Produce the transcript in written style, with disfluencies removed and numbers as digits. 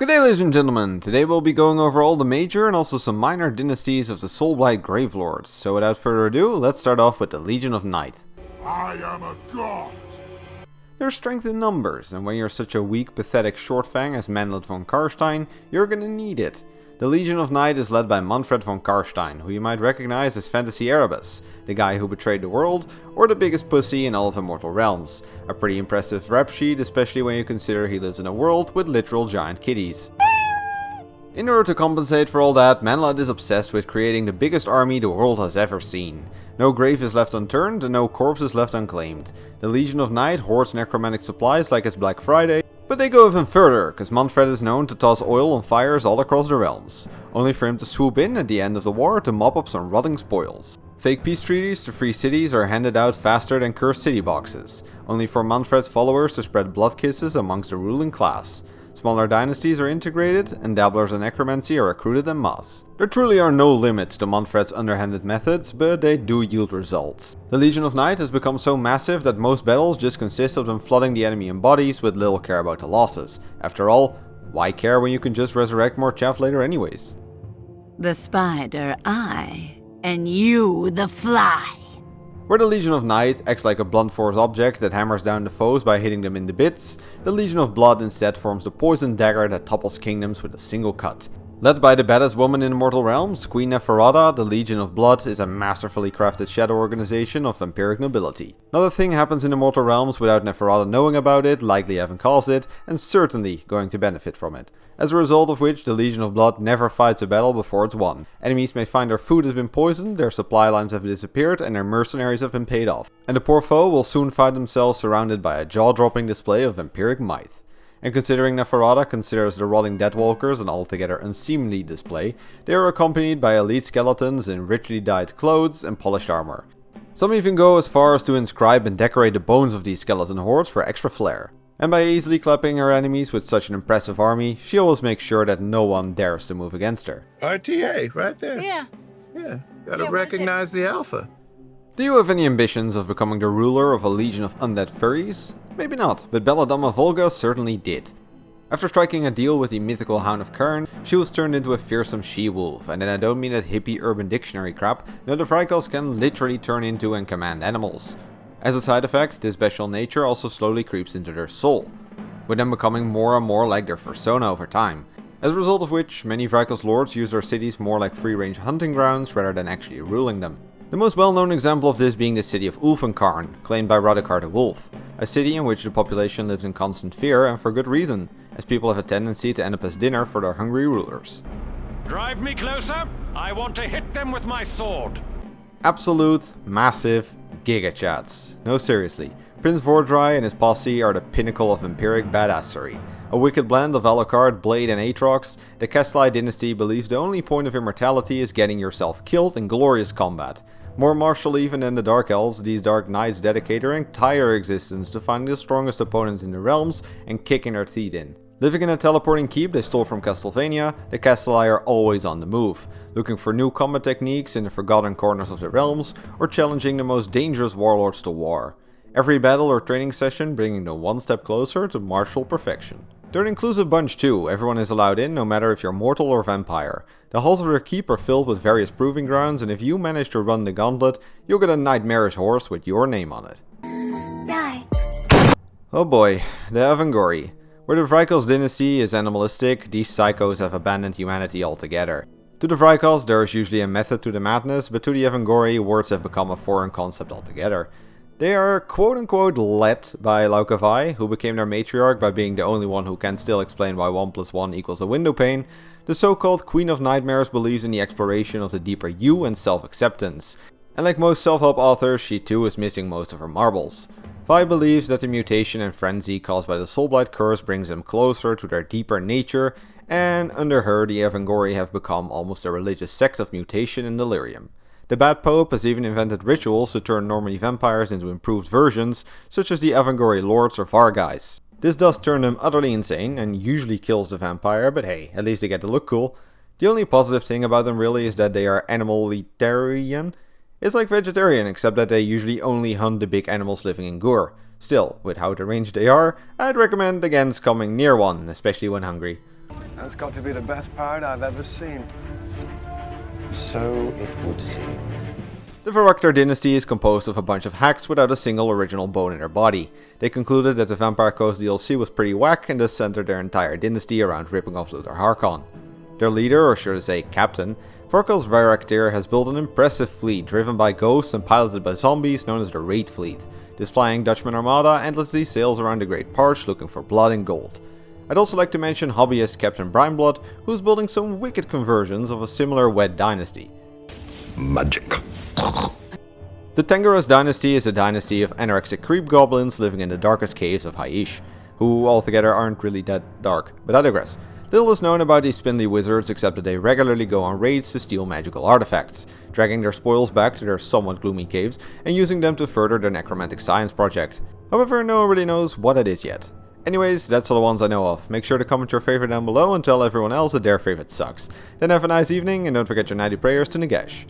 Good day, ladies and gentlemen. Today we'll be going over all the major and also some minor dynasties of the Soulblight Gravelords. So without further ado, let's start off with the Legion of Night. I am a god! There's strength in numbers, and when you're such a weak, pathetic shortfang as Manlet von Karstein, you're gonna need it. The Legion of Night is led by Manfred von Karstein, who you might recognize as Fantasy Erebus, the guy who betrayed the world, or the biggest pussy in all of the mortal realms. A pretty impressive rap sheet, especially when you consider he lives in a world with literal giant kitties. In order to compensate for all that, Manlet is obsessed with creating the biggest army the world has ever seen. No grave is left unturned and no corpse is left unclaimed. The Legion of Night hoards necromantic supplies like it's Black Friday, but they go even further, cause Manfred is known to toss oil on fires all across the realms, only for him to swoop in at the end of the war to mop up some rotting spoils. Fake peace treaties to free cities are handed out faster than cursed city boxes, only for Manfred's followers to spread blood kisses amongst the ruling class. Smaller dynasties are integrated, and dabblers in necromancy are recruited en masse. There truly are no limits to Manfred's underhanded methods, but they do yield results. The Legion of Night has become so massive that most battles just consist of them flooding the enemy in bodies with little care about the losses. After all, why care when you can just resurrect more chaff later anyways? The spider I, and you the fly. Where the Legion of Night acts like a blunt force object that hammers down the foes by hitting them in the bits, the Legion of Blood instead forms the poisoned dagger that topples kingdoms with a single cut. Led by the baddest woman in the mortal realms, Queen Neferata, the Legion of Blood is a masterfully crafted shadow organization of vampiric nobility. Not a thing happens in the mortal realms without Neferata knowing about it, likely having caused it, and certainly going to benefit from it. As a result of which, the Legion of Blood never fights a battle before it's won. Enemies may find their food has been poisoned, their supply lines have disappeared, and their mercenaries have been paid off. And the poor foe will soon find themselves surrounded by a jaw-dropping display of vampiric might. And considering Neferata considers the rotting deadwalkers an altogether unseemly display, they are accompanied by elite skeletons in richly dyed clothes and polished armor. Some even go as far as to inscribe and decorate the bones of these skeleton hordes for extra flair. And by easily clapping her enemies with such an impressive army, she always makes sure that no one dares to move against her. RTA, right there. Yeah. Yeah, gotta recognize the alpha. Do you have any ambitions of becoming the ruler of a legion of undead furries? Maybe not, but Belladonna Volga certainly did. After striking a deal with the mythical Hound of Karn, she was turned into a fearsome she-wolf, and then I don't mean that hippie urban dictionary crap, no, the Vrykels can literally turn into and command animals. As a side effect, this bestial nature also slowly creeps into their soul, with them becoming more and more like their persona over time. As a result of which, many Vrykels lords use their cities more like free-range hunting grounds rather than actually ruling them. The most well-known example of this being the city of Ulfenkarn, claimed by Radukar the Wolf, a city in which the population lives in constant fear and for good reason, as people have a tendency to end up as dinner for their hungry rulers. Drive me closer, I want to hit them with my sword. Absolute, massive, giga chats. No, seriously. Prince Vordry and his posse are the pinnacle of vampiric badassery. A wicked blend of Alucard, Blade and Aatrox, the Kesselite dynasty believes the only point of immortality is getting yourself killed in glorious combat. More martial even than the Dark Elves, these Dark Knights dedicate their entire existence to finding the strongest opponents in the realms and kicking their teeth in. Living in a teleporting keep they stole from Castlevania, the Castelli are always on the move, looking for new combat techniques in the forgotten corners of the realms, or challenging the most dangerous warlords to war. Every battle or training session bringing them one step closer to martial perfection. They're an inclusive bunch too, everyone is allowed in no matter if you're mortal or vampire. The halls of their keep are filled with various proving grounds, and if you manage to run the gauntlet, you'll get a nightmarish horse with your name on it. Die. Oh boy, the Avangori. Where the Vrykels dynasty is animalistic, these psychos have abandoned humanity altogether. To the Vrykels there is usually a method to the madness, but to the Avangori words have become a foreign concept altogether. They are quote-unquote led by Laukavai, who became their matriarch by being the only one who can still explain why 1 + 1 equals a window pane. The so-called Queen of Nightmares believes in the exploration of the deeper you and self-acceptance. And like most self-help authors, she too is missing most of her marbles. Vi believes that the mutation and frenzy caused by the Soulblight curse brings them closer to their deeper nature, and under her the Avangori have become almost a religious sect of mutation and delirium. The Bad Pope has even invented rituals to turn normally vampires into improved versions, such as the Avangori Lords or Vargheists. This does turn them utterly insane, and usually kills the vampire, but hey, at least they get to look cool. The only positive thing about them really is that they are animalitarian. It's like vegetarian, except that they usually only hunt the big animals living in Gur. Still, with how deranged they are, I'd recommend against coming near one, especially when hungry. That's got to be the best part I've ever seen. So it would seem. The Varector dynasty is composed of a bunch of hacks without a single original bone in their body. They concluded that the Vampire Coast DLC was pretty whack and thus centered their entire dynasty around ripping off Luther Harkon. Their leader, or should I say captain, Vorkel's Varector has built an impressive fleet driven by ghosts and piloted by zombies known as the Raid Fleet. This Flying Dutchman armada endlessly sails around the Great Parch looking for blood and gold. I'd also like to mention hobbyist Captain Brimeblood, who's building some wicked conversions of a similar Wed dynasty. Magic. The Tangaros dynasty is a dynasty of anorexic creep goblins living in the darkest caves of Haish, who altogether aren't really that dark, but I digress. Little is known about these spindly wizards except that they regularly go on raids to steal magical artifacts, dragging their spoils back to their somewhat gloomy caves and using them to further their necromantic science project. However, no one really knows what it is yet. Anyways, that's all the ones I know of. Make sure to comment your favorite down below and tell everyone else that their favorite sucks. Then have a nice evening and don't forget your 90 prayers to Nagash.